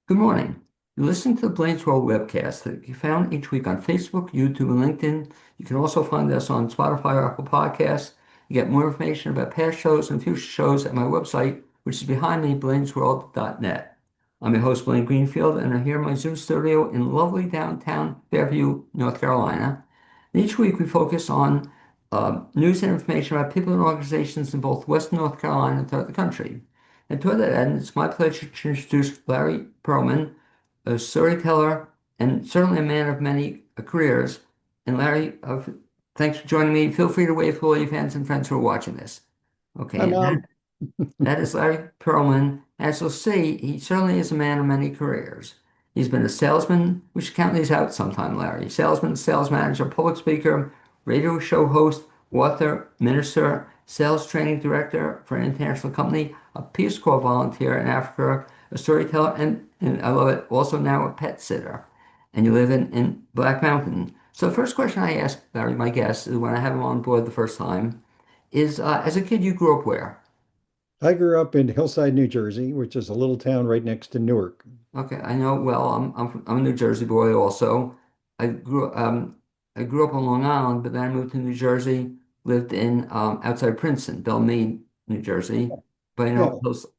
Good morning. You're listening to the Blaine's World webcast that can be found each week on Facebook, YouTube, and LinkedIn. You can also find us on Spotify or Apple Podcasts. You get more information about past shows and future shows at my website, which is behind me, blainesworld.net. I'm your host, Blaine Greenfield, and I'm here in my Zoom studio in lovely downtown Fairview, North Carolina. And each week we focus on news and information about people and organizations in both Western North Carolina and throughout the country. And toward that end, it's my pleasure to introduce Larry Pearlman, a storyteller and certainly a man of many careers. And Larry, thanks for joining me. Feel free to wave to all your fans and friends who are watching this. Hi, Okay, and Mom. that is Larry Pearlman. As you'll see, he certainly is a man of many careers. He's been a salesman. We should count these out sometime, Larry. Salesman, sales manager, public speaker, radio show host, author, minister, sales training director for an international company, a Peace Corps volunteer in Africa, a storyteller, and I love it, also now a pet sitter. And you live in Black Mountain. So the first question I ask Larry, my guest, is when I have him on board the first time, is as a kid, you grew up where? I grew up in Hillside, New Jersey, which is a little town right next to Newark. Okay, I know. Well, I'm a New Jersey boy also. I grew up on Long Island, but then I moved to New Jersey. Lived in outside Princeton, Belmead, New Jersey. But Yeah,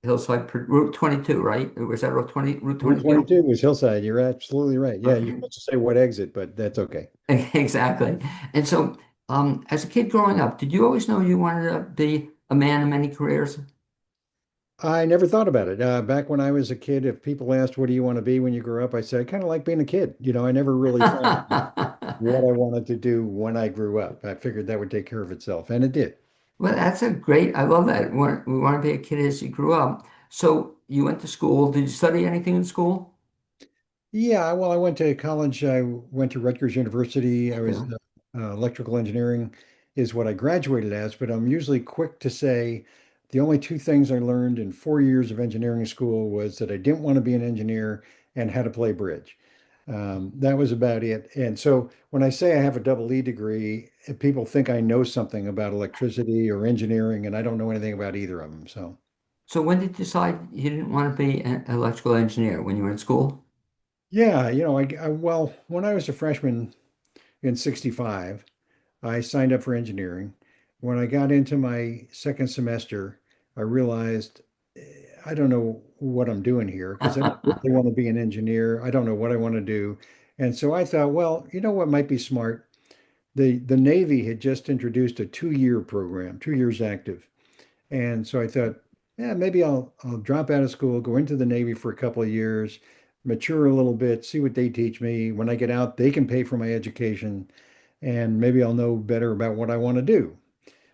Hillside Route 22, right? Was that Route Route 22? 22 was Hillside. You're absolutely right. Yeah, you're Okay, supposed to say what exit, but that's okay. exactly. And so, as a kid growing up, did you always know you wanted to be a man of many careers? I never thought about it. Back when I was a kid, if people asked, what do you want to be when you grow up? I said, I kind of like being a kid. I never really thought about what I wanted to do when I grew up. I figured that would take care of itself, and it did. Well, that's a great, I love that. We want to be a kid as you grew up. So you went to school. Did you study anything in school? Yeah, well, I went to college. I went to Rutgers University. I was Yeah. electrical engineering is what I graduated as, but I'm usually quick to say the only two things I learned in 4 years of engineering school was that I didn't want to be an engineer and how to play bridge. That was about it. And so when I say I have a double E degree, people think I know something about electricity or engineering, and I don't know anything about either of them. So So when did you decide you didn't want to be an electrical engineer when you were in school? yeah, well, when I was a freshman in 65, I signed up for engineering. When I got into my second semester, I realized I don't know what I'm doing here because I don't really want to be an engineer. I don't know what I want to do. And so I thought, well, you know what might be smart? The Navy had just introduced a 2 year program, 2 years active. And so I thought, yeah, maybe I'll drop out of school, go into the Navy for a couple of years, mature a little bit, see what they teach me. When I get out, they can pay for my education and maybe I'll know better about what I want to do.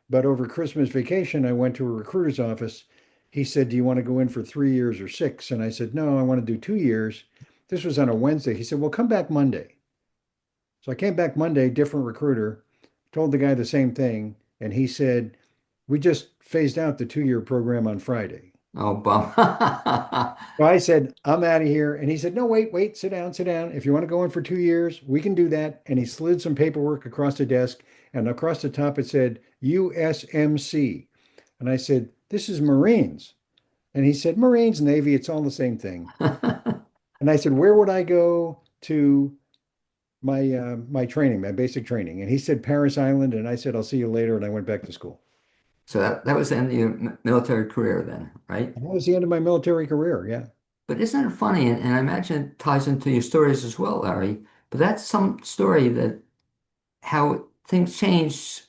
But over Christmas vacation, I went to a recruiter's office. He said, do you want to go in for 3 years or six? And I said, no, I want to do 2 years. This was on a Wednesday. He said, well, come back Monday. So I came back Monday, different recruiter, told the guy the same thing. And he said, we just phased out the 2 year program on Friday. Oh, bum. So I said, I'm out of here. And he said, no, wait, sit down, sit down. If you want to go in for 2 years, we can do that. And he slid some paperwork across the desk. And across the top, it said USMC. And I said, this is Marines. And he said, Marines, Navy, it's all the same thing. And I said, where would I go to my training, my basic training? And he said, Paris Island. And I said, I'll see you later. And I went back to school. So that was the end of your military career then, right? And that was the end of my military career. Yeah. But isn't it funny? And I imagine it ties into your stories as well, Larry. But that's some story that how things changed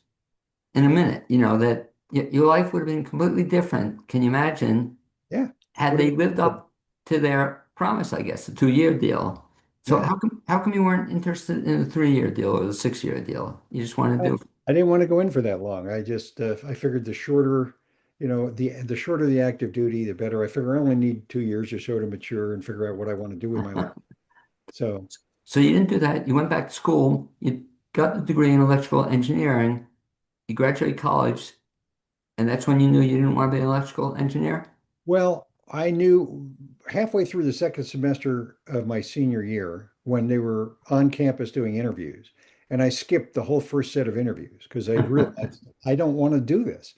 in a minute, that your life would have been completely different. Can you imagine Yeah. had Would have they been lived wonderful. up to their promise, I guess, the 2 year deal? So Yeah. how come you weren't interested in the 3 year deal or the 6 year deal? You just wanted I, to do. I didn't want to go in for that long. I figured the shorter, the shorter the active duty, the better. I figure I only need 2 years or so to mature and figure out what I want to do with my life. So So you didn't do that. You went back to school. You got the degree in electrical engineering. You graduated college, and that's when you knew you didn't want to be an electrical engineer. well, I knew halfway through the second semester of my senior year when they were on campus doing interviews, and I skipped the whole first set of interviews because I realized I don't want to do this.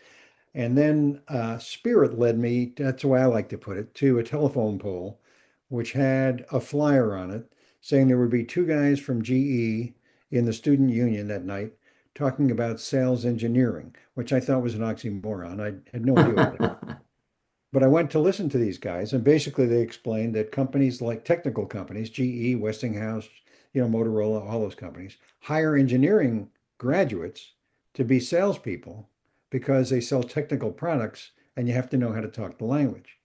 And then Spirit led me, that's the way I like to put it, to a telephone pole which had a flyer on it saying there would be two guys from GE in the student union that night talking about sales engineering, which I thought was an oxymoron. I had no idea what. But I went to listen to these guys, and basically they explained that companies like technical companies, GE, Westinghouse, Motorola, all those companies, hire engineering graduates to be salespeople because they sell technical products and you have to know how to talk the language.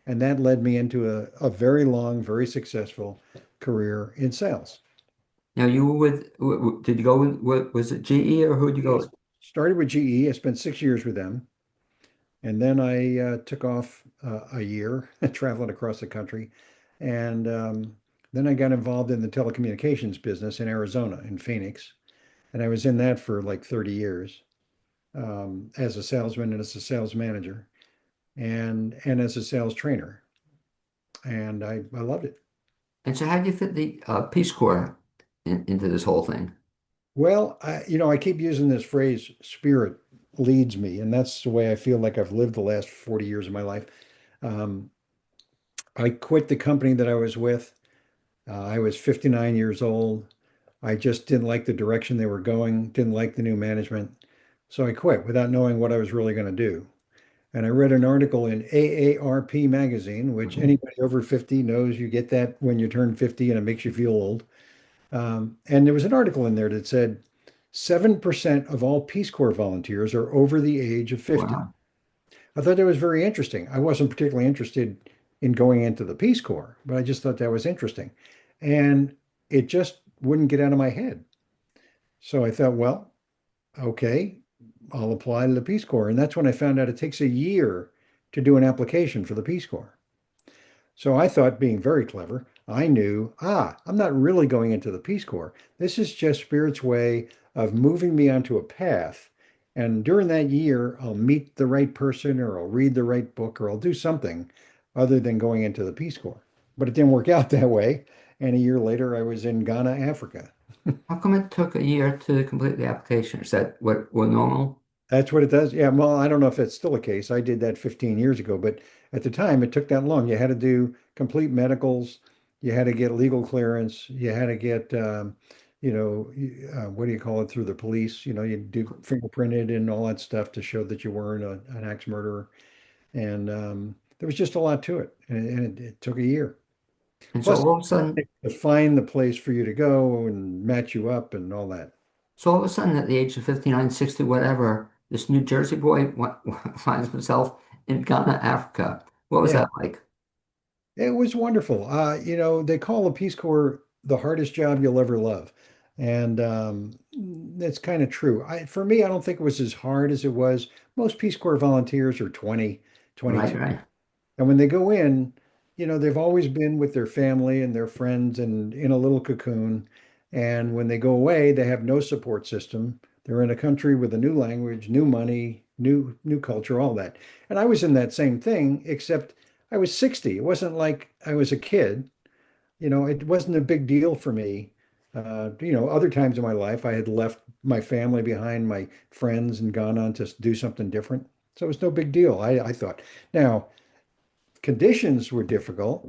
And that led me into a very long, very successful career in sales. Now you were with, did you go with, was it GE or who did you go I with? started with GE. I spent 6 years with them. And then I took off a year traveling across the country. And then I got involved in the telecommunications business in Arizona, in Phoenix. And I was in that for like 30 years as a salesman and as a sales manager and as a sales trainer. And I loved it. And so how do you fit the Peace Corps into this whole thing? Well, I keep using this phrase, spirit leads me. And that's the way I feel like I've lived the last 40 years of my life. Um, I quit the company that I was with. I was 59 years old. I just didn't like the direction they were going, didn't like the new management. So I quit without knowing what I was really going to do. And I read an article in AARP magazine, which Mhm. anybody over 50 knows you get that when you turn 50 and it makes you feel old. And there was an article in there that said 7% of all Peace Corps volunteers are over the age of 50. Wow. I thought that was very interesting. I wasn't particularly interested in going into the Peace Corps, but I just thought that was interesting. And it just wouldn't get out of my head. So I thought, well, okay, I'll apply to the Peace Corps. And that's when I found out it takes a year to do an application for the Peace Corps. So I thought, being very clever, I knew, I'm not really going into the Peace Corps. This is just Spirit's way of moving me onto a path. And during that year, I'll meet the right person or I'll read the right book or I'll do something other than going into the Peace Corps. But it didn't work out that way. And a year later, I was in Ghana, Africa. How come it took a year to complete the application? Is that what normal? That's what it does. Yeah, well, I don't know if that's still the case. I did that 15 years ago, but at the time it took that long. You had to do complete medicals, you had to get legal clearance, you had to get, what do you call it, through the police? You do fingerprinted and all that stuff to show that you weren't an axe murderer. And there was just a lot to it, and it took a year. And so Plus, all of a sudden, to find the place for you to go and match you up and all that. so all of a sudden at the age of 59, 60, whatever, this New Jersey boy finds himself in Ghana, Africa. What was Yeah. that like? It was wonderful. They call the Peace Corps the hardest job you'll ever love. And that's kind of true. For me, I don't think it was as hard as it was. Most Peace Corps volunteers are 20, Right, 22. right. And when they go in, they've always been with their family and their friends and in a little cocoon. And when they go away, they have no support system. They're in a country with a new language, new money, new culture, all that. And I was in that same thing, except I was 60. It wasn't like I was a kid. It wasn't a big deal for me. Other times in my life, I had left my family behind, my friends, and gone on to do something different. So it was no big deal, I thought. Now, conditions were difficult,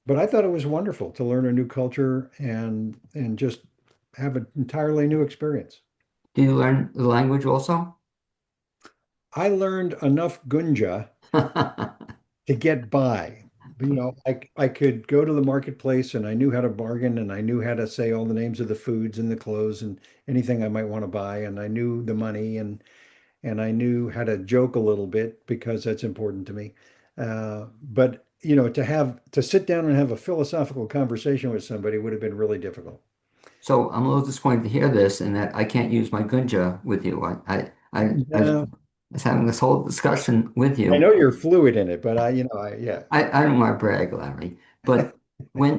but I thought it was wonderful to learn a new culture and just have an entirely new experience. Did you learn the language also? I learned enough Gunja to get by. I could go to the marketplace and I knew how to bargain and I knew how to say all the names of the foods and the clothes and anything I might want to buy. And I knew the money and I knew how to joke a little bit because that's important to me. But to sit down and have a philosophical conversation with somebody would have been really difficult. So I'm a little disappointed to hear this and that I can't use my Gunja with you. I Yeah, was having this whole discussion with I you. know you're fluid in it, but yeah. I don't want to brag, Larry, but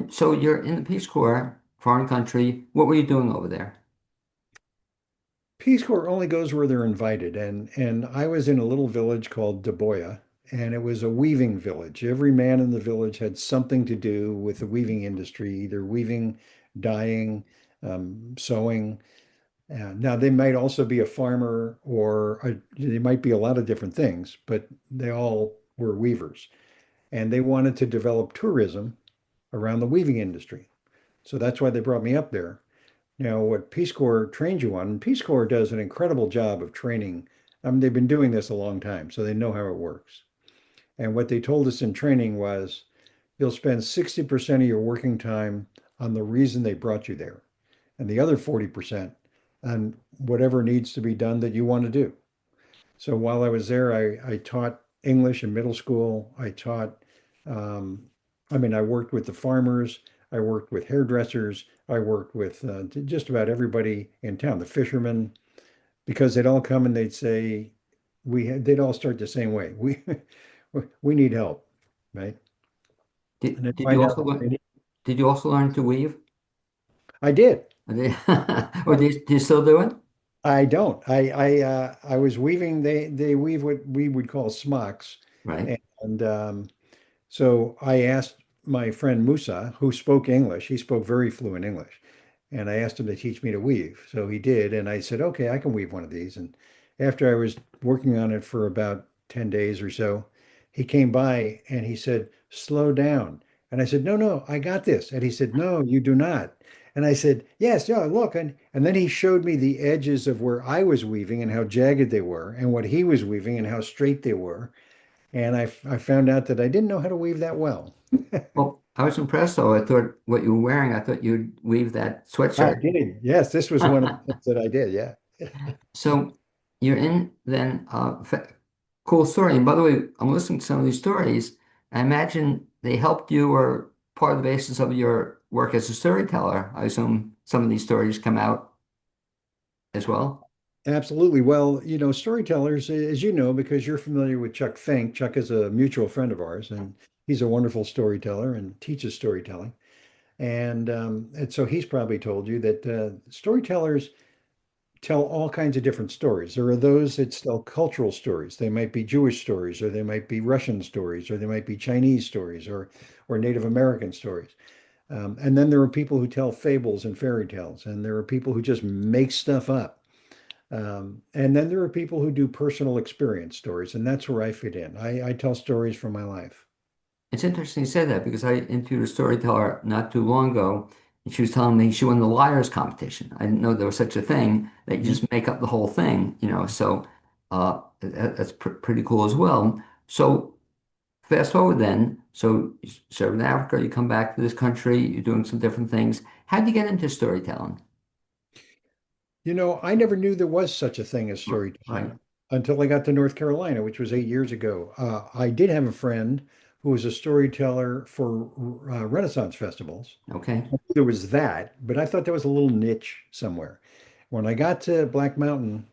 so you're in the Peace Corps, foreign country, what were you doing over there? Peace Corps only goes where they're invited, and I was in a little village called Daboya, and it was a weaving village. Every man in the village had something to do with the weaving industry, either weaving, dyeing, sewing. Now they might also be a farmer, or they might be a lot of different things, but they all were weavers. and they wanted to develop tourism around the weaving industry. So that's why they brought me up there. Now, what Peace Corps trains you on, and Peace Corps does an incredible job of training. I mean, they've been doing this a long time, so they know how it works. And what they told us in training was you'll spend 60% of your working time on the reason they brought you there, and the other 40% on whatever needs to be done that you want to do. So while I was there, I taught English in middle school. Um, I worked with the farmers, I worked with hairdressers, I worked with just about everybody in town, the fishermen, because they'd all come and they'd say, they'd all start the same way. We need help, right? And then Did you find out also what they learn, need. did you also learn to weave? I did. Or do you still do it? I don't. I was weaving. They weave what we would call smocks, Right. and so I asked my friend Musa, who spoke English. He spoke very fluent English, and I asked him to teach me to weave. So he did, and I said, "Okay, I can weave one of these." And after I was working on it for about 10 days or so, he came by and he said, "Slow down." And I said, "No, no, I got this." And he said, "No, you do not." And I said, "Yes, yeah, look." And then he showed me the edges of where I was weaving and how jagged they were, and what he was weaving and how straight they were. And I found out that I didn't know how to weave that well. Well, I was impressed though. I thought what you were wearing, I thought you'd weave that I sweatshirt. did. Yes, this was one of the things that I did. Yeah. So you're in then cool story. And by the way, I'm listening to some of these stories. I imagine they helped you or part of the basis of your work as a storyteller. I assume some of these stories come out as well. Absolutely. Well, storytellers, as you know, because you're familiar with Chuck Fink. Chuck is a mutual friend of ours, and he's a wonderful storyteller and teaches storytelling. And so he's probably told you that storytellers tell all kinds of different stories. There are those that tell cultural stories. They might be Jewish stories, or they might be Russian stories, or they might be Chinese stories, or Native American stories. And then there are people who tell fables and fairy tales, and there are people who just make stuff up. And then there are people who do personal experience stories, and that's where I fit in. I tell stories from my life. It's interesting you say that because I interviewed a storyteller not too long ago, and she was telling me she won the liars competition. I didn't know there was such a thing that you Mhm. just make up the whole thing, So that's pretty cool as well. So fast forward then. So you served in Africa, you come back to this country, you're doing some different things. How would you get into storytelling? I never knew there was such a thing as Right. storytelling until I got to North Carolina, which was 8 years ago. I did have a friend who was a storyteller for Renaissance festivals. Okay. There was that, but I thought there was a little niche somewhere. When I got to Black Mountain,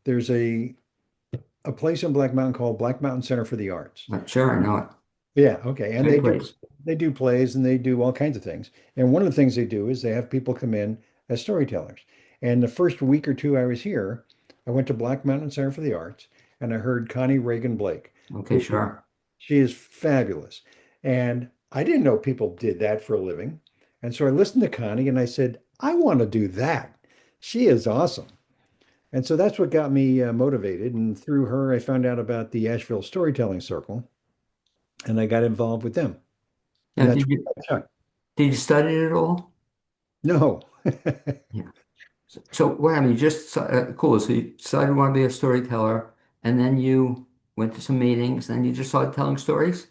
there's a place in Black Mountain called Black Mountain Center for the Arts. Not sure, I know it. Yeah, okay. And Great place. they do plays and they do all kinds of things. And one of the things they do is they have people come in as storytellers. And the first week or two I was here, I went to Black Mountain Center for the Arts and I heard Connie Reagan Blake, Okay, who sure. she is fabulous. And I didn't know people did that for a living. And so I listened to Connie and I said, I want to do that. She is awesome. And so that's what got me motivated. And through her, I found out about the Asheville Storytelling Circle and I got involved with them. Now, And that's where I got stuck. did you study it at all? No. Yeah. So what happened? You just cool. So you decided you want to be a storyteller, and then you went to some meetings, and you just started telling stories.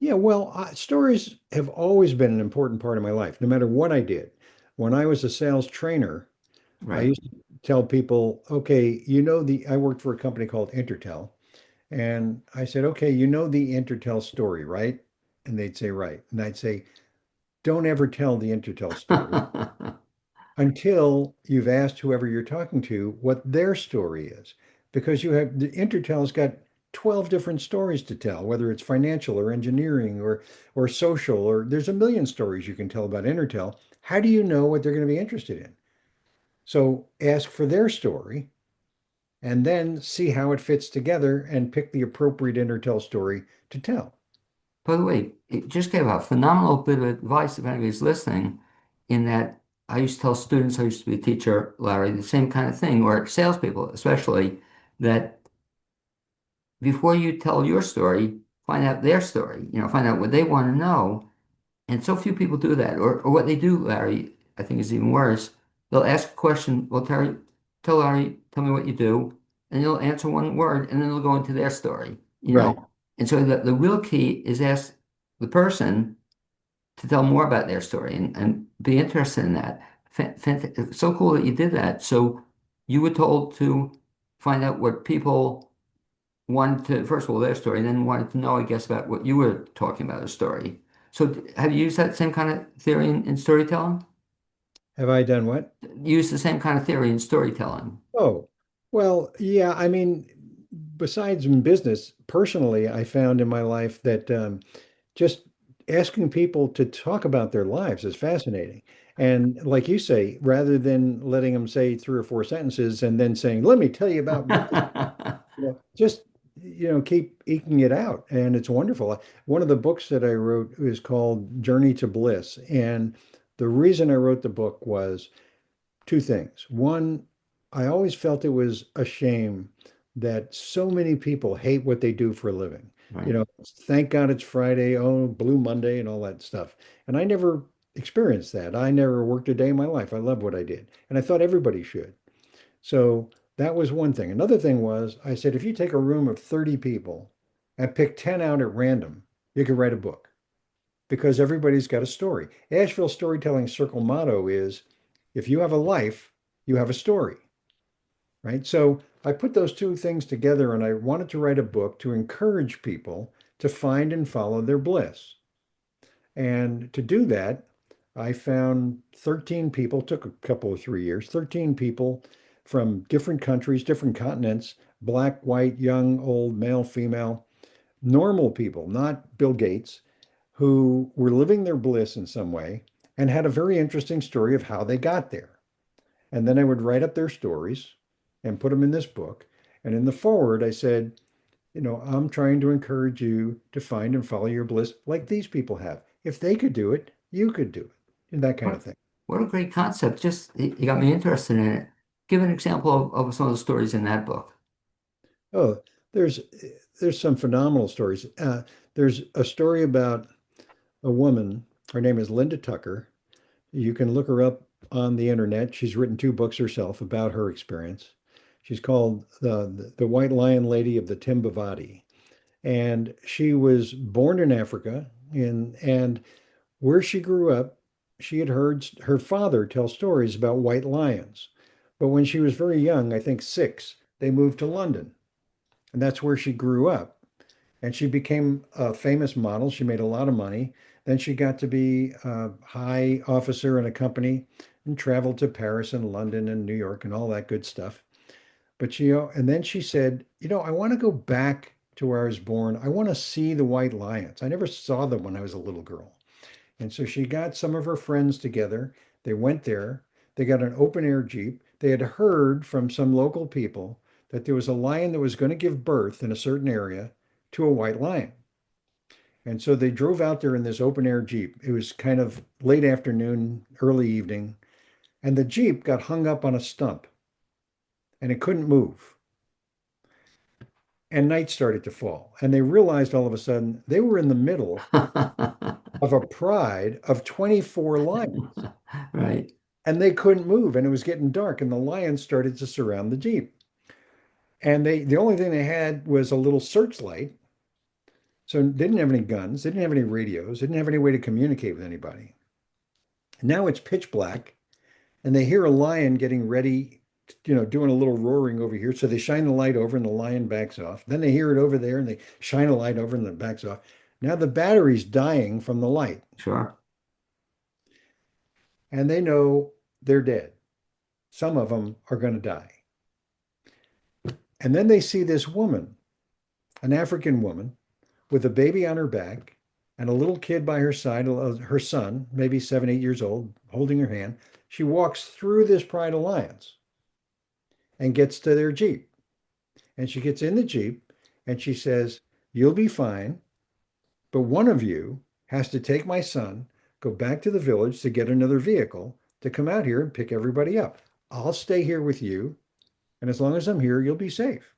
Yeah, well, stories have always been an important part of my life, no matter what I did. When I was a sales trainer, I Right. used to tell people, okay, I worked for a company called Intertel. And I said, okay, you know the Intertel story, right? And they'd say, right. And I'd say, don't ever tell the Intertel story until you've asked whoever you're talking to what their story is. Because the Intertel's got 12 different stories to tell, whether it's financial or engineering or social, or there's a million stories you can tell about Intertel. How do you know what they're going to be interested in? So ask for their story and then see how it fits together and pick the appropriate Intertel story to tell. By the way, it just gave a phenomenal bit of advice if anybody's listening, in that I used to tell students, I used to be a teacher, Larry, the same kind of thing, or salespeople especially, that before you tell your story, find out their story, find out what they want to know. And so few people do that. Or what they do, Larry, I think is even worse. They'll ask a question, well, Terry, tell Larry, tell me what you do. And he'll answer one word and then they'll go into their story, you know. Right. And so the real key is ask the person to tell more about their story and be interested in that. So cool that you did that. So you were told to find out what people wanted to, first of all, their story, and then wanted to know, I guess, about what you were talking about, a story. So have you used that same kind of theory in storytelling? Have I done what? Use the same kind of theory in storytelling. Oh, well, yeah. I mean, besides in business, personally, I found in my life that just asking people to talk about their lives is fascinating. And like you say, rather than letting them say three or four sentences and then saying, "Let me tell you about this," just keep eking it out, and it's wonderful. One of the books that I wrote is called Journey to Bliss, and the reason I wrote the book was two things. One, I always felt it was a shame that so many people hate what they do for a living. Right. Thank God it's Friday, oh, Blue Monday, and all that stuff. And I never experienced that. I never worked a day in my life. I love what I did. And I thought everybody should. So that was one thing. Another thing was, I said, if you take a room of 30 people and pick 10 out at random, you could write a book because everybody's got a story. Asheville Storytelling Circle motto is if you have a life, you have a story, right? So I put those two things together and I wanted to write a book to encourage people to find and follow their bliss. And to do that, I found 13 people, took a couple of 3 years, 13 people from different countries, different continents, black, white, young, old, male, female, normal people, not Bill Gates, who were living their bliss in some way and had a very interesting story of how they got there. And then I would write up their stories and put them in this book. And in the forward, I said, I'm trying to encourage you to find and follow your bliss like these people have. If they could do it, you could do it, and that kind What, of thing. what a great concept. Just, you got me interested in it. Give an example of some of the stories in that book. Oh, there's there's some phenomenal stories. There's a story about a woman. Her name is Linda Tucker. You can look her up on the internet. She's written two books herself about her experience. She's called the White Lion Lady of the Timbavati, and she was born in Africa. And where she grew up, she had heard her father tell stories about white lions. But when she was very young, I think 6, they moved to London, and that's where she grew up. And she became a famous model. She made a lot of money. Then she got to be a high officer in a company and traveled to Paris and London and New York and all that good stuff. But and then she said, I want to go back to where I was born. I want to see the white lions. I never saw them when I was a little girl. And so she got some of her friends together. They went there. They got an open air Jeep. They had heard from some local people that there was a lion that was going to give birth in a certain area to a white lion. And so they drove out there in this open air Jeep. It was kind of late afternoon, early evening, and the Jeep got hung up on a stump and it couldn't move. And night started to fall. And they realized all of a sudden they were in the middle of a pride of 24 lions Right. and they couldn't move. And it was getting dark and the lions started to surround the Jeep. And the only thing they had was a little searchlight. So they didn't have any guns, they didn't have any radios, they didn't have any way to communicate with anybody. Now it's pitch black and they hear a lion getting ready, doing a little roaring over here. So they shine the light over and the lion backs off. Then they hear it over there and they shine a light over and it backs off. Now the battery's dying from the light Sure. and they know they're dead. Some of them are going to die. And then they see this woman, an African woman, with a baby on her back and a little kid by her side, her son, maybe 7, 8 years old, holding her hand. She walks through this Pride Alliance and gets to their Jeep. And she gets in the Jeep and she says, "You'll be fine, but one of you has to take my son, go back to the village to get another vehicle to come out here and pick everybody up. I'll stay here with you. And as long as I'm here, you'll be safe."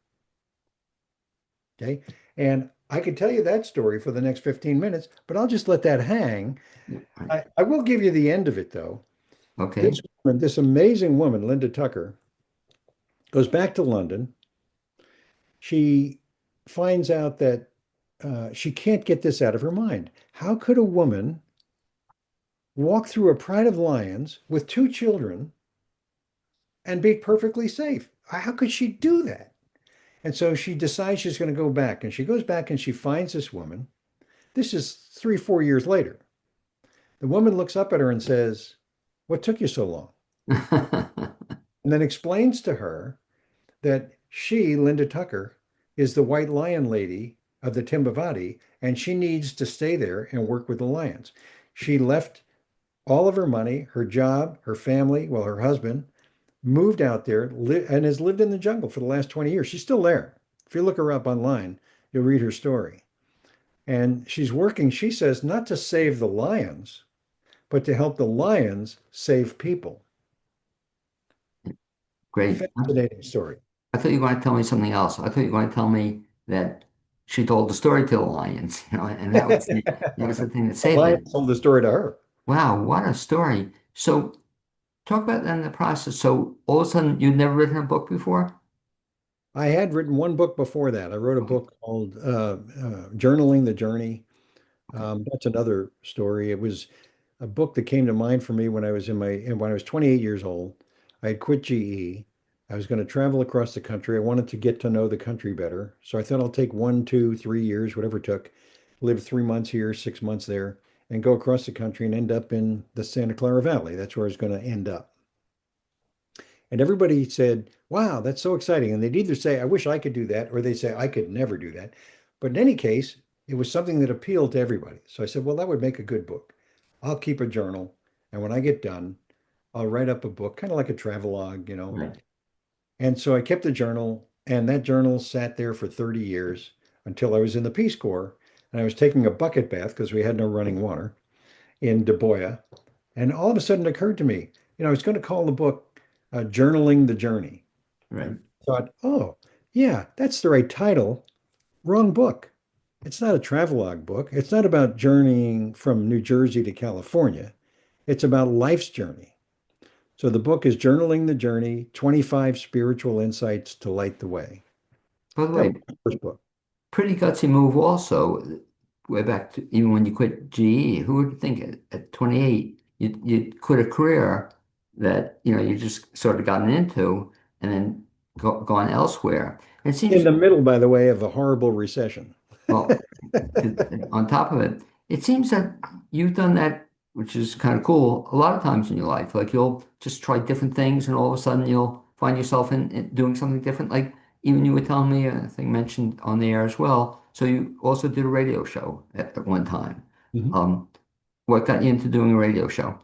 Okay. And I could tell you that story for the next 15 minutes, but I'll just let that hang. Yeah, right. I will give you the end of it, though. Okay. This woman, this amazing woman, Linda Tucker, goes back to London. She finds out that she can't get this out of her mind. How could a woman walk through a pride of lions with two children and be perfectly safe? How could she do that? And so she decides she's going to go back. And she goes back and she finds this woman. This is 3, 4 years later. The woman looks up at her and says, "What took you so long?" And then explains to her that she, Linda Tucker, is the White Lion lady of the Timbavati, and she needs to stay there and work with the lions. She left all of her money, her job, her family, well, her husband, moved out there and has lived in the jungle for the last 20 years. She's still there. If you look her up online, you'll read her story. And she's working, she says, not to save the lions, but to help the lions save people. Great. Fascinating story. I thought you were going to tell me something else. I thought you were going to tell me that she told the story to the lions, and that was the thing that The saved lion them. told the story to her. Wow, what a story. So talk about that in the process. So all of a sudden, you'd never written a book before? I had written one book before that. I wrote a Okay, book called Journaling the Journey. okay, That's another story. It was a book that came to mind for me when I was when I was 28 years old. I had quit GE. I was going to travel across the country. I wanted to get to know the country better. So I thought I'll take 1, 2, 3 years, whatever it took, live 3 months here, 6 months there, and go across the country and end up in the Santa Clara Valley. That's where I was going to end up. And everybody said, "Wow, that's so exciting." And they'd either say, "I wish I could do that," or they say, "I could never do that." But in any case, it was something that appealed to everybody. So I said, "Well, that would make a good book. I'll keep a journal. And when I get done, I'll write up a book, kind of like a travelogue." right. And so I kept the journal, and that journal sat there for 30 years until I was in the Peace Corps. And I was taking a bucket bath because we had no running water in Dubois. And all of a sudden it occurred to me, I was going to call the book Journaling the Journey. Right. And I thought, oh, yeah, that's the right title. Wrong book. It's not a travelogue book. It's not about journeying from New Jersey to California. It's about life's journey. So the book is Journaling the Journey, 25 Spiritual Insights to Light the Way. By the That was way, the first book. pretty gutsy move also, way back to even when you quit GE. Who would think at 28 you'd quit a career that you just sort of gotten into and then gone elsewhere. It In seems the middle, by the way, of a horrible recession. well on top of it, it seems that you've done that, which is kind of cool, a lot of times in your life. Like you'll just try different things, and all of a sudden you'll find yourself in doing something different. Like even you were telling me, I think mentioned on the air as well. So you also did a radio show at one time. Mhm. Um, what got you into doing a radio show?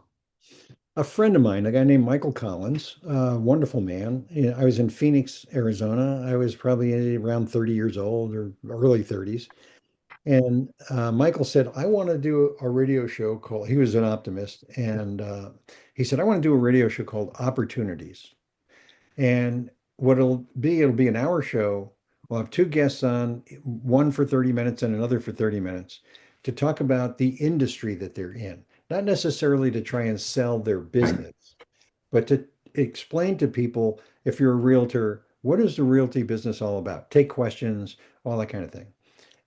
A friend of mine, a guy named Michael Collins, wonderful man. I was in Phoenix, Arizona. I was probably around 30 years old or early 30s. And Michael said, "I want to do a radio show called," he was an optimist. And he said, "I want to do a radio show called Opportunities." And what it'll be an hour show. We'll have two guests on, one for 30 minutes and another for 30 minutes to talk about the industry that they're in, not necessarily to try and sell their Right. business, but to explain to people, if you're a realtor, what is the realty business all about? Take questions, all that kind of thing.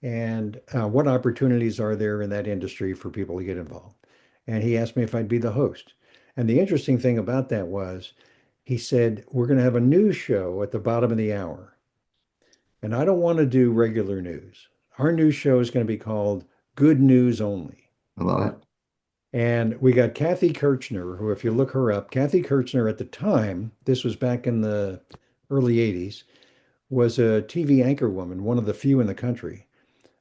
And what opportunities are there in that industry for people to get involved? And he asked me if I'd be the host. And the interesting thing about that was he said, "We're going to have a news show at the bottom of the hour. And I don't want to do regular news. Our news show is going to be called Good News Only." I love it. And we got Kathy Kirchner, who, if you look her up, Kathy Kirchner at the time, this was back in the early 80s, was a TV anchor woman, one of the few in the country,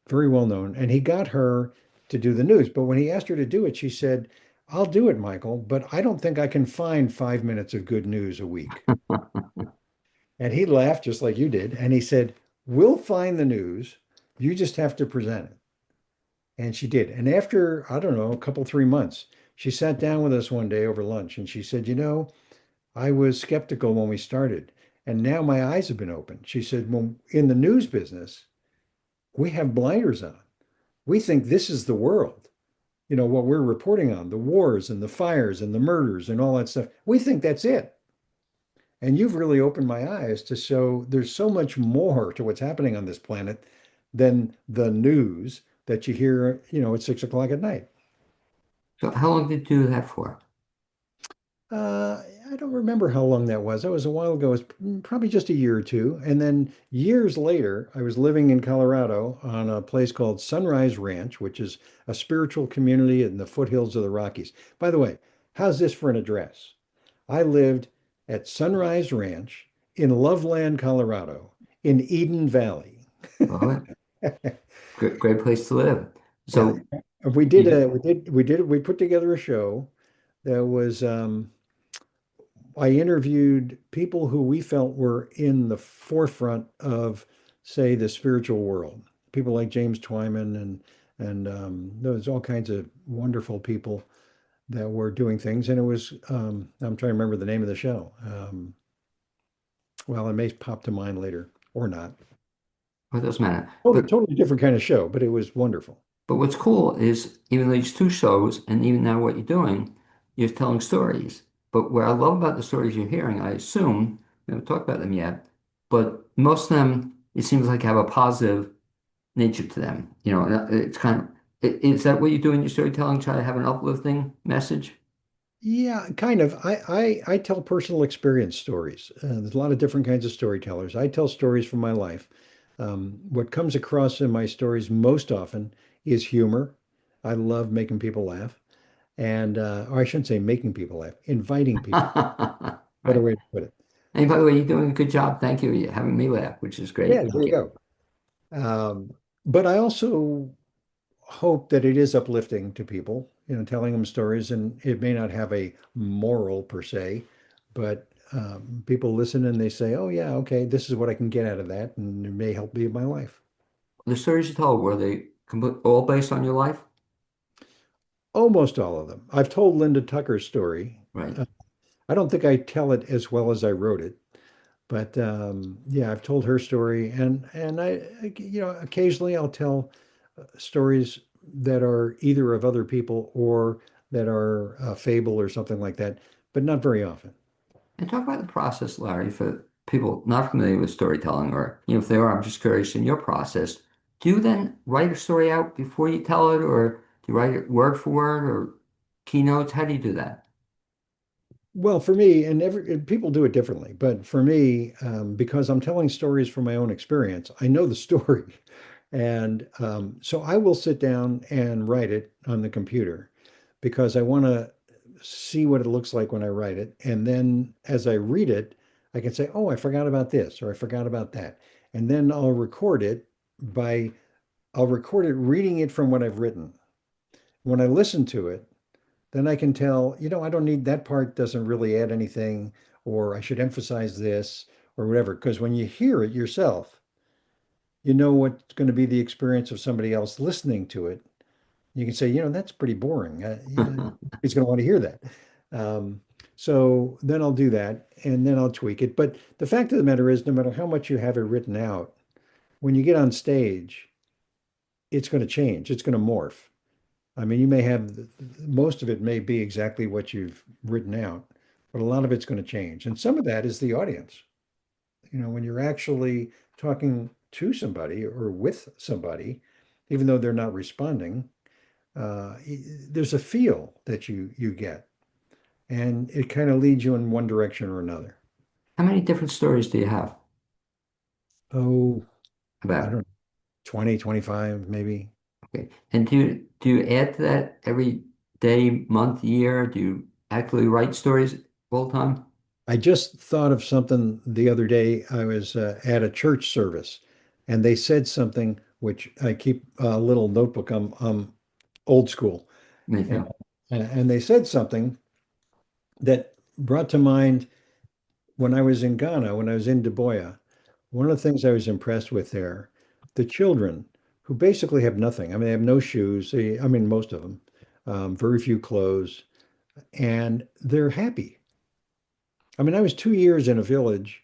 very well known. And he got her to do the news. But when he asked her to do it, she said, "I'll do it, Michael, but I don't think I can find 5 minutes of good news a week." And he laughed just like you did. And he said, "We'll find the news. You just have to present it." And she did. And after, I don't know, a couple, 3 months, she sat down with us one day over lunch and she said, "I was skeptical when we started, and now my eyes have been opened." She said, "When in the news business, we have blinders on. We think this is the world. You know, what we're reporting on, the wars and the fires and the murders and all that stuff. We think that's it. And you've really opened my eyes to show there's so much more to what's happening on this planet than the news that you hear, at 6 o'clock at night. So how long did you do that for? Uh, I don't remember how long that was. That was a while ago. It was probably just a year or two. And then years later, I was living in Colorado on a place called Sunrise Ranch, which is a spiritual community in the foothills of the Rockies. By the way, how's this for an address? I lived at Sunrise Ranch in Loveland, Colorado, in Eden Valley. Well, great, great place to live. Yeah, So we did you, a we put together a show that was I interviewed people who we felt were in the forefront of, say, the spiritual world. People like James Twyman and there's all kinds of wonderful people that were doing things. And it was I'm trying to remember the name of the show. Well, it may pop to mind later or not. well, it doesn't matter. Totally different kind of show, but it was wonderful. But what's cool is even these two shows, and even now what you're doing, you're telling stories. But what I love about the stories you're hearing, I assume, we haven't talked about them yet, but most of them, it seems like have a positive nature to them. And it's kind of, is that what you do in your storytelling? Try to have an uplifting message? Yeah, kind of. I tell personal experience stories. There's a lot of different kinds of storytellers. I tell stories from my life. What comes across in my stories most often is humor. I love making people laugh. And, or I shouldn't say making people laugh, inviting people. Better Right. way to put it. And by the way, you're doing a good job. Thank you. You're having me laugh, which is great. Yeah, there Thank you you. go. But I also hope that it is uplifting to people, telling them stories, and it may not have a moral per se, but people listen and they say, "Oh yeah, okay, this is what I can get out of that," and it may help me in my life. The stories you told, were they all based on your life? Almost all of them. I've told Linda Tucker's story. Right. Uh, I don't think I tell it as well as I wrote it, but yeah, I've told her story, and occasionally I'll tell stories that are either of other people or that are a fable or something like that, but not very often. And talk about the process, Larry, for people not familiar with storytelling, or if they are, I'm just curious in your process. Do you then write a story out before you tell it, or do you write it word for word, or keynotes? How do you do that? Well, for me, and people do it differently, but for me, because I'm telling stories from my own experience, I know the story. And so I will sit down and write it on the computer because I want to see what it looks like when I write it. And then as I read it, I can say, oh, I forgot about this or I forgot about that. And then by, I'll record it reading it from what I've written. When I listen to it, then I can tell, I don't need that part, doesn't really add anything, or I should emphasize this or whatever. Because when you hear it yourself, you know what's going to be the experience of somebody else listening to it. You can say, that's pretty boring. He's going to want to hear that. Um, so then I'll do that and then I'll tweak it. But the fact of the matter is, no matter how much you have it written out, when you get on stage, it's going to change. It's going to morph. I mean, you may have most of it may be exactly what you've written out, but a lot of it's going to change. And some of that is the audience. When you're actually talking to somebody or with somebody, even though they're not responding, uh, there's a feel that you get, and it kind of leads you in one direction or another. How many different stories do you have Oh, I don't about? know, 20, 25, maybe. Okay. And do you add to that every day, month, year? Do you actually write stories all the time? I just thought of something the other day. I was at a church service and they said something which I keep a little notebook. I'm old school. Me And, too. and they said something that brought to mind when I was in Ghana, when I was in Dubois. One of the things I was impressed with there, the children who basically have nothing. I mean, they have no shoes. I mean, most of them, very few clothes, and they're happy. I mean, I was 2 years in a village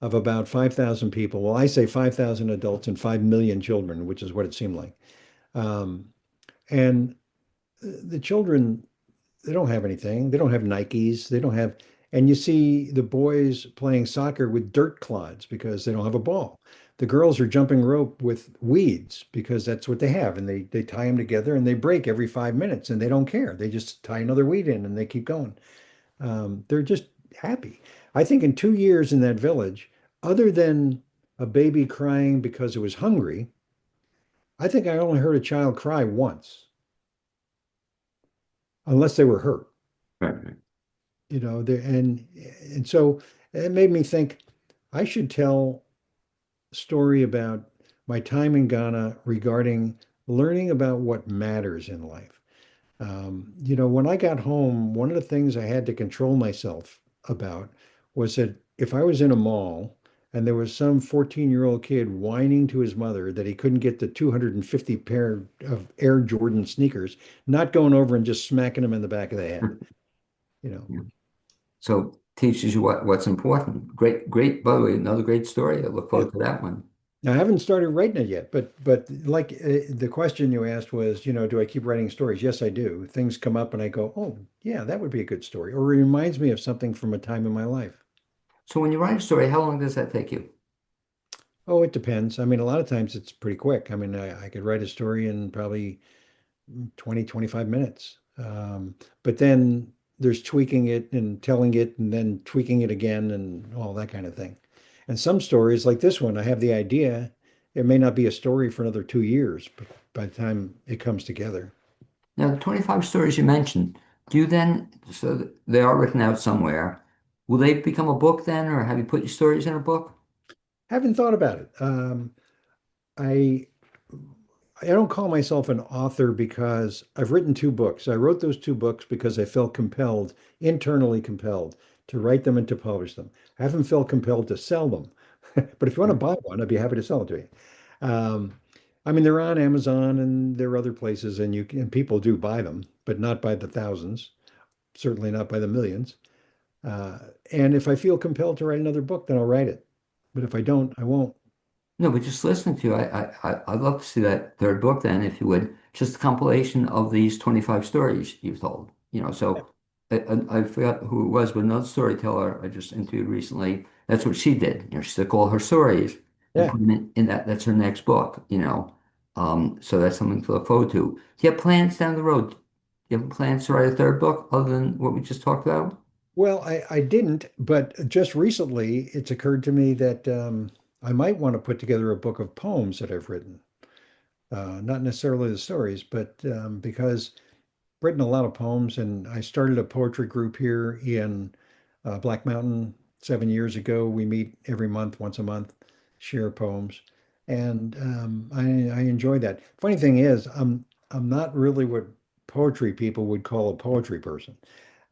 of about 5,000 people. Well, I say 5,000 adults and 5 million children, which is what it seemed like. Um, and the children, they don't have anything. They don't have Nikes. They don't have, and you see the boys playing soccer with dirt clods because they don't have a ball. The girls are jumping rope with weeds because that's what they have. And they tie them together and they break every 5 minutes and they don't care. They just tie another weed in and they keep going. They're just happy. I think in 2 years in that village, other than a baby crying because it was hungry, I think I only heard a child cry once, unless they were hurt. Right. And so it made me think I should tell a story about my time in Ghana regarding learning about what matters in life. When I got home, one of the things I had to control myself about was that if I was in a mall and there was some 14-year-old kid whining to his mother that he couldn't get the 250 pair of Air Jordan sneakers, not going over and just smacking him in the back of the head, you know. Yeah. So teaches you what's important. Great, great. By the way, another great story. I look Yeah. forward to that one. Now, I haven't started writing it yet, but like the question you asked was, do I keep writing stories? Yes, I do. Things come up and I go, oh, yeah, that would be a good story. Or it reminds me of something from a time in my life. So when you write a story, how long does that take you? Oh, it depends. I mean, a lot of times it's pretty quick. I mean, I could write a story in probably 20, 25 minutes. But then there's tweaking it and telling it and then tweaking it again and all that kind of thing. And some stories like this one, I have the idea. It may not be a story for another 2 years, but by the time it comes together. Now, the 25 stories you mentioned, do you then, so they are written out somewhere, will they become a book then, or have you put your stories in a book? Haven't thought about it. I I don't call myself an author because I've written two books. I wrote those two books because I felt compelled, internally compelled, to write them and to publish them. I haven't felt compelled to sell them. But if you want to buy one, I'd be happy to sell it to you. Um, I mean, they're on Amazon and there are other places, and people do buy them, but not by the thousands, certainly not by the millions. Uh, and if I feel compelled to write another book, then I'll write it. But if I don't, I won't. No, but just listening to you, I'd love to see that third book then, if you would, just a compilation of these 25 stories you've told. So I forgot who it was, but another storyteller I just interviewed recently, that's what she did. She took all her stories and Yeah. put them in that's her next book. So that's something to look forward to. Do you have plans down the road? Do you have plans to write a third book other than what we just talked about? Well, I didn't, but just recently it's occurred to me that I might want to put together a book of poems that I've written. Not necessarily the stories, but because I've written a lot of poems, and I started a poetry group here in Black Mountain 7 years ago. We meet every month, once a month, share poems, and I enjoy that. Funny thing is, I'm not really what poetry people would call a poetry person.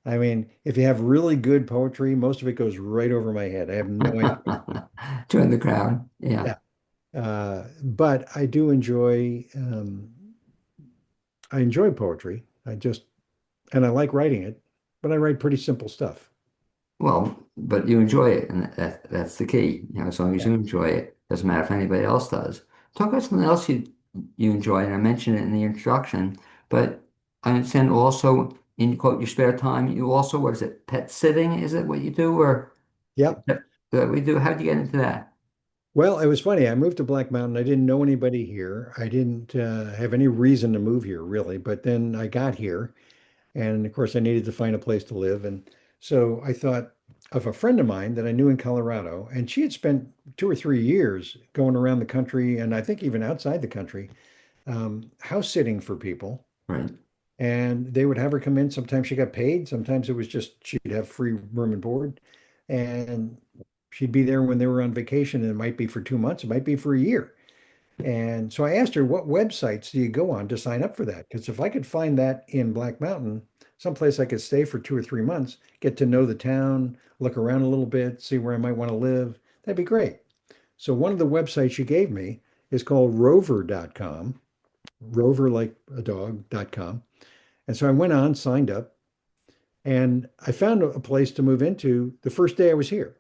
I mean, if you have really good poetry, most of it goes right over my head. I have no idea. Join the crowd. Yeah. Yeah. But I enjoy poetry. And I like writing it, but I write pretty simple stuff. Well, but you enjoy it, and that's the key. As long as Yeah. you enjoy it, doesn't matter if anybody else does. Talk about something else you enjoy, and I mentioned it in the introduction, but I understand also in quote your spare time, you also, what is it, pet sitting? Is it what you do, or Yeah. that we do? How'd you get into that? Well, it was funny. I moved to Black Mountain. I didn't know anybody here. I didn't have any reason to move here, really. But then I got here. And of course, I needed to find a place to live. And so I thought of a friend of mine that I knew in Colorado. And she had spent 2 or 3 years going around the country, and I think even outside the country, house sitting for people. Right. And they would have her come in. Sometimes she got paid. Sometimes it was just she'd have free room and board. And she'd be there when they were on vacation. And it might be for 2 months, it might be for a year. And so I asked her, what websites do you go on to sign up for that? Because if I could find that in Black Mountain, someplace I could stay for 2 or 3 months, get to know the town, look around a little bit, see where I might want to live, that'd be great. So one of the websites she gave me is called rover.com, rover like a dog.com. And so I went on, signed up, and I found a place to move into the first day I was here.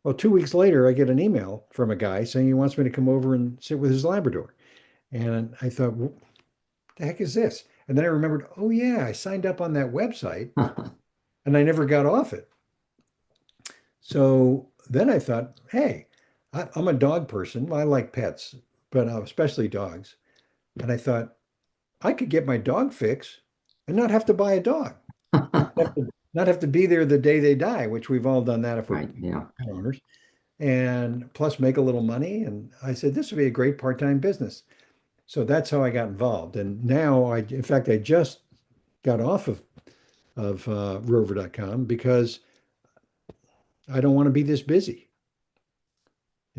Well, 2 weeks later, I get an email from a guy saying he wants me to come over and sit with his Labrador. And I thought, what the heck is this? And then I remembered, oh, yeah, I signed up on that website and I never got off it. So then I thought, hey, I'm a dog person. Well, I like pets, but especially dogs. And I thought, I could get my dog fix and not have to buy a dog. Not have to be there the day they die, which we've all done that if we're Right. Yeah. pet owners, and plus make a little money. And I said, this would be a great part-time business. So that's how I got involved. And now in fact, I just got off of rover.com because I don't want to be this busy.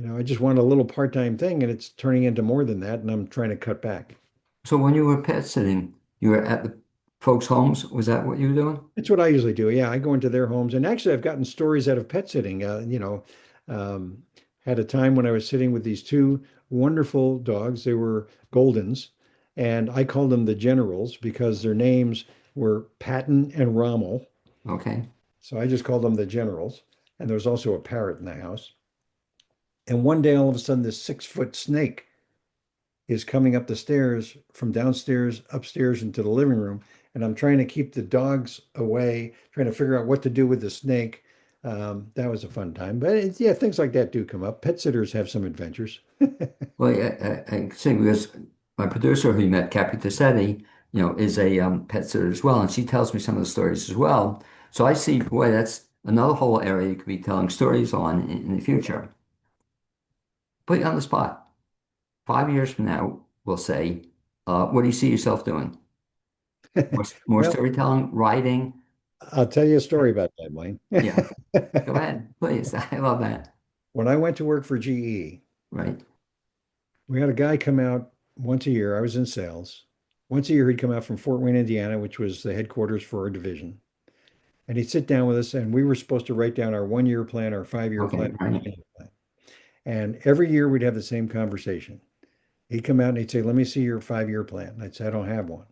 I just want a little part-time thing and it's turning into more than that. And I'm trying to cut back. So when you were pet sitting, you were at the folks' homes. Was that what you were doing? It's what I usually do. Yeah, I go into their homes, and actually, I've gotten stories out of pet sitting. Um, had a time when I was sitting with these two wonderful dogs. They were Goldens, and I called them the Generals because their names were Patton and Rommel. Okay. So I just called them the Generals. And there was also a parrot in the house. And one day, all of a sudden, this 6-foot snake is coming up the stairs from downstairs, upstairs into the living room. And I'm trying to keep the dogs away, trying to figure out what to do with the snake. That was a fun time. But yeah, things like that do come up. Pet sitters have some adventures. Well, yeah, I can see because my producer who you met, Cappy Tassetti, is a pet sitter as well, and she tells me some of the stories as well. So I see, boy, that's another whole area you could be telling stories on in the future. Put you on the spot. 5 years from now, we'll say, what do you see yourself doing? More Well, storytelling, writing? I'll tell you a story about that, Wayne. Yeah, go ahead, please. I love that. When I went to work for GE, Right. we had a guy come out once a year. I was in sales. Once a year, he'd come out from Fort Wayne, Indiana, which was the headquarters for our division. And he'd sit down with us, and we were supposed to write down our 1-year plan, our 5-year Okay. plan, our Right. 10-year plan. And every year we'd have the same conversation. He'd come out and he'd say, let me see your 5-year plan. And I'd say, I don't have one.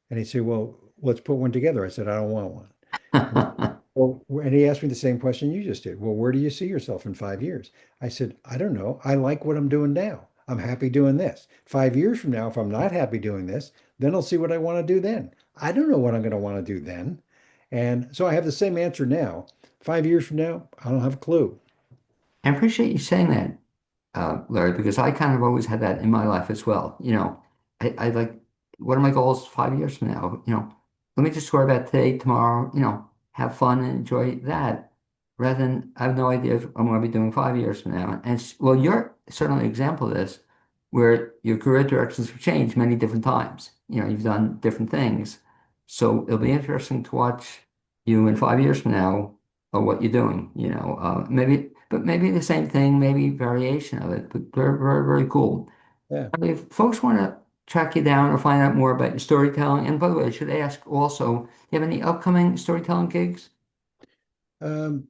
And he'd say, well, let's put one together. I said, I don't want one. And, well, and he asked me the same question you just did. Well, where do you see yourself in 5 years? I said, I don't know. I like what I'm doing now. I'm happy doing this. 5 years from now, if I'm not happy doing this, then I'll see what I want to do then. I don't know what I'm going to want to do then. And so I have the same answer now. 5 years from now, I don't have a clue. I appreciate you saying that, Larry, because I kind of always had that in my life as well. I like, what are my goals 5 years from now? Let me just worry about today, tomorrow, have fun and enjoy that rather than I have no idea what I'm going to be doing 5 years from now. And well, you're certainly an example of this where your career directions have changed many different times. You've done different things. So it'll be interesting to watch you in 5 years from now or what you're doing, maybe the same thing, maybe variation of it, but very, very, very cool. Yeah. If folks want to track you down or find out more about your storytelling, and by the way, I should ask also, do you have any upcoming storytelling gigs? Um,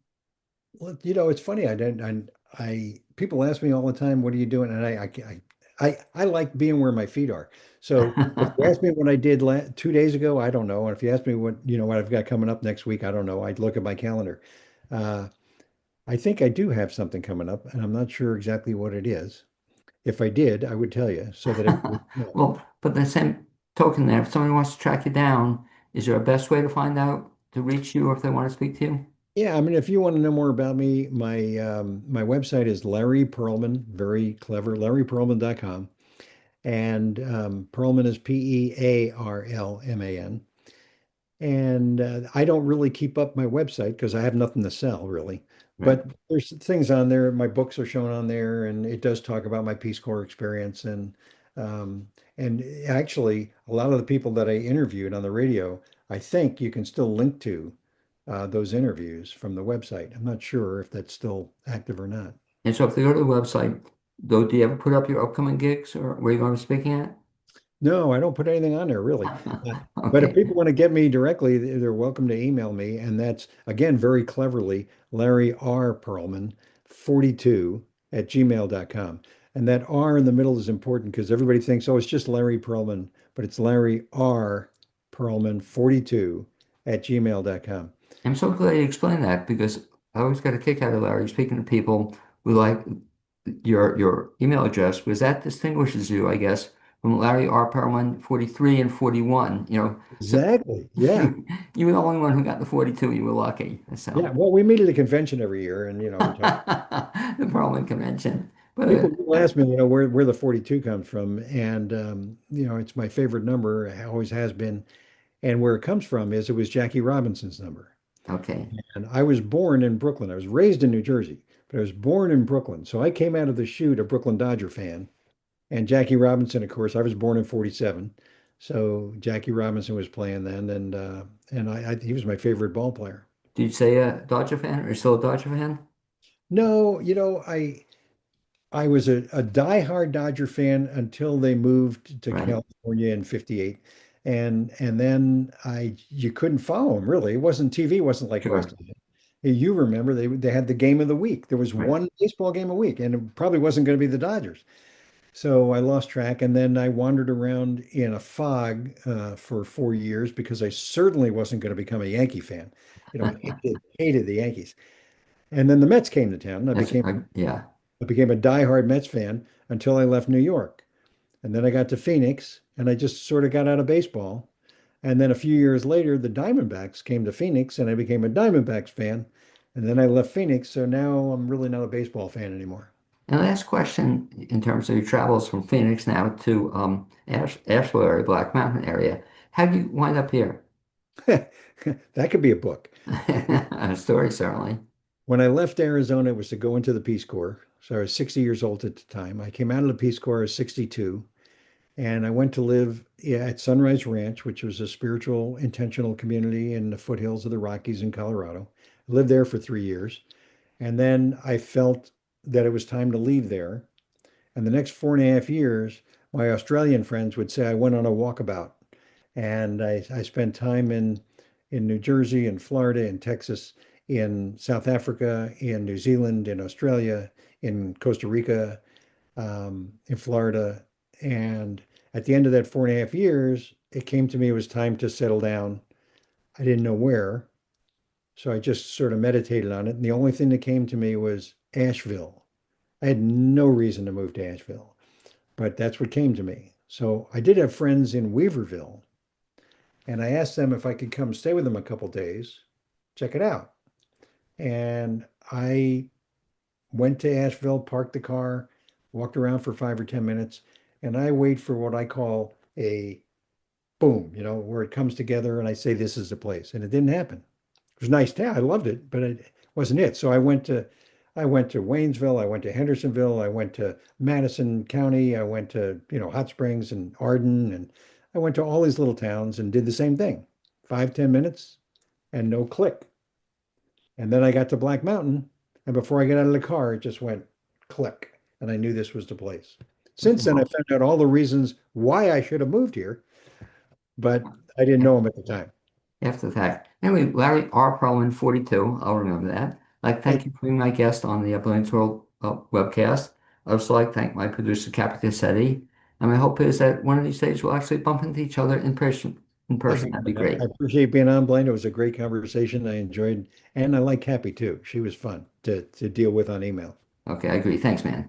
Well, it's funny. People ask me all the time, "What are you doing?" And I like being where my feet are. So if you ask me what I did 2 days ago, I don't know. And if you ask me what I've got coming up next week, I don't know. I'd look at my calendar. Uh, I think I do have something coming up, and I'm not sure exactly what it is. If I did, I would tell you so that everybody knows. Well, but the same token there, if somebody wants to track you down, is there a best way to find out to reach you or if they want to speak to you? Yeah, I mean, if you want to know more about me, my website is Larry Pearlman, very clever, larrypearlman.com. And Pearlman is Pearlman. And I don't really keep up my website because I have nothing to sell really. Right. But there's things on there. My books are shown on there, and it does talk about my Peace Corps experience. Um, and actually, a lot of the people that I interviewed on the radio, I think you can still link to those interviews from the website. I'm not sure if that's still active or not. And so if they go to the website, though, do you ever put up your upcoming gigs or where you're going to be speaking at? No, I don't put anything on there really. Uh, but if Okay. people want to get me directly, they're welcome to email me. And that's, again, very cleverly, Larry R. Pearlman, 42 at gmail.com. And that R in the middle is important because everybody thinks, oh, it's just Larry Pearlman, but it's Larry R. Pearlman, 42 at gmail.com. I'm so glad you explained that because I always got a kick out of Larry speaking to people who like your email address because that distinguishes you, I guess, from Larry R. Pearlman 43 and 41. So Exactly. Yeah. you were the only one who got the 42. You were lucky. Yeah. So Well, we meet at a convention every year and, we talk. the Pearlman convention. But People will ask me, where the 42 comes from. And, it's my favorite number. It always has been. And where it comes from is it was Jackie Robinson's number. okay, And I was born in Brooklyn. I was raised in New Jersey, but I was born in Brooklyn. So I came out of the chute a Brooklyn Dodger fan. And Jackie Robinson, of course, I was born in 47. So Jackie Robinson was playing then. And he was my favorite ball player. did you say a Dodger fan or still a Dodger fan? No, I was a diehard Dodger fan until they moved to Right, California in 58. And then you couldn't follow them really. It wasn't TV, wasn't like it was sure, today. You remember they had the game of the week. There was right. one baseball game a week, and it probably wasn't going to be the Dodgers. So I lost track, and then I wandered around in a fog for 4 years because I certainly wasn't going to become a Yankee fan. Hated the Yankees. And then the Mets came to town. Yeah. I became a diehard Mets fan until I left New York. And then I got to Phoenix and I just sort of got out of baseball. And then a few years later, the Diamondbacks came to Phoenix and I became a Diamondbacks fan. And then I left Phoenix. So now I'm really not a baseball fan anymore. And last question in terms of your travels from Phoenix now to Asheville area, Black Mountain area. How did you wind up here? That could be a book. A story, certainly. When I left Arizona, it was to go into the Peace Corps. So I was 60 years old at the time. I came out of the Peace Corps at 62. And I went to live at Sunrise Ranch, which was a spiritual, intentional community in the foothills of the Rockies in Colorado. I lived there for 3 years. And then I felt that it was time to leave there. And the next 4.5 years, my Australian friends would say I went on a walkabout. And I spent time in New Jersey, in Florida, in Texas, in South Africa, in New Zealand, in Australia, in Costa Rica, in Florida. And at the end of that 4.5 years, it came to me it was time to settle down. I didn't know where. So I just sort of meditated on it. And the only thing that came to me was Asheville. I had no reason to move to Asheville, but that's what came to me. So I did have friends in Weaverville, and I asked them if I could come stay with them a couple days, check it out. And I went to Asheville, parked the car, walked around for 5 or 10 minutes, and I wait for what I call a boom, where it comes together and I say, this is the place. And it didn't happen. It was a nice town. I loved it, but it wasn't it. So I went to Waynesville, I went to Hendersonville, I went to Madison County, I went to, Hot Springs and Arden, and I went to all these little towns and did the same thing. 5, 10 minutes and no click. And then I got to Black Mountain, and before I got out of the car, it just went click, and I knew this was the place. Since then, I found out all the reasons why I should have moved here, but I didn't know them at the time. After the fact. Anyway, Larry R. Perlman, 42. I'll remember that. Thank Thank you for being my guest on the Brilliant World webcast. I'd also like to thank my producer, Capri Cassetti. And my hope is that one of these days we'll actually bump into each other in person. In person, that'd be I great. appreciate being on, Blaine. It was a great conversation. I enjoyed, and I like Happy too. She was fun to deal with on email. Okay, I agree. Thanks, man.